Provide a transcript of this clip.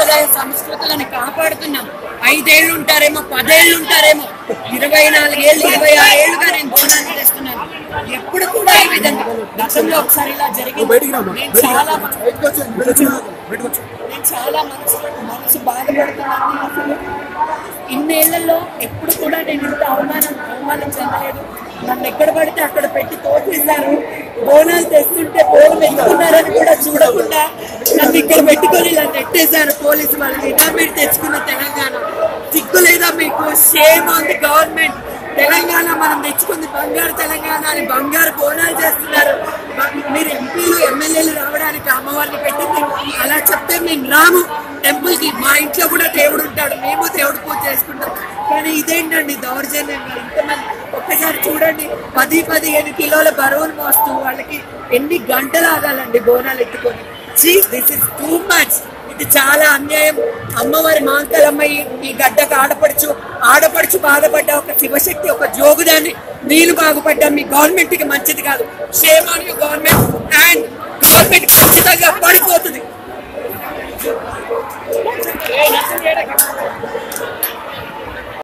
సాంప్రదాయ సంస్కృతులను కాపాడుతున్నాం. 5 ఏళ్ళు ఉంటారేమో, 10 ఏళ్ళు ఉంటారేమో, 24 ఏళ్ళు, 26 ఏళ్ళుగా నేను బోనాలు చేస్తున్నాను. ఎప్పుడు కూడా ఈ విధంగా గతంలో ఒకసారి ఇలా జరిగింది. నేను చాలా మనసు బాధపడుతున్నాను. అసలు ఇన్నేళ్లలో ఎప్పుడు కూడా నేను ఇంత అవమానం చెందలేదు. నన్ను ఎక్కడ పడితే అక్కడ పెట్టి తోసేశారు. బోనాలు తెస్తుంటే బోనం ఎత్తుకున్నారని కూడా చూడకుండా నన్ను ఇక్కడ పెట్టుకొని ఇలా నెట్టేశారు పోలీసు వాళ్ళు. ఇదా మీరు తెచ్చుకున్న తెలంగాణ? సిగ్గు లేదా మీకు? Shame on the government. Telangana మనం తెచ్చుకుంది బంగారు తెలంగాణ అని బంగారు బోనాలు చేస్తున్నారు. మీరు ఎంపీలు ఎమ్మెల్యేలు రావడానికి అమ్మవారిని పెట్టింది. అలా చెప్తే మేము రాము టెంపుల్ కి. మా ఇంట్లో కూడా దేవుడు ఉంటాడు, మేము దేవుడు పూజ చేసుకుంటాం. కానీ ఇదేంటండి దౌర్జన్యంగా ఇంతమంది? ఒక్కసారి చూడండి, 10-15 కిలోల బరువులు మోస్తూ వాళ్ళకి ఎన్ని గంటలు ఆగాలండి బోనాలు ఎత్తుకొని. This is too much. ఇది చాలా అన్యాయం. అమ్మవారి మాంకలమ్మాయి ఈ గడ్డకు ఆడపడుచు బాధపడ్డ ఒక శివశక్తి, ఒక జోగుదాన్ని. నేను బాగుపడ్డా, మీ గవర్నమెంట్ కి మంచిది కాదు. Shame on you government. And government ఖచ్చితంగా పడిపోతుంది.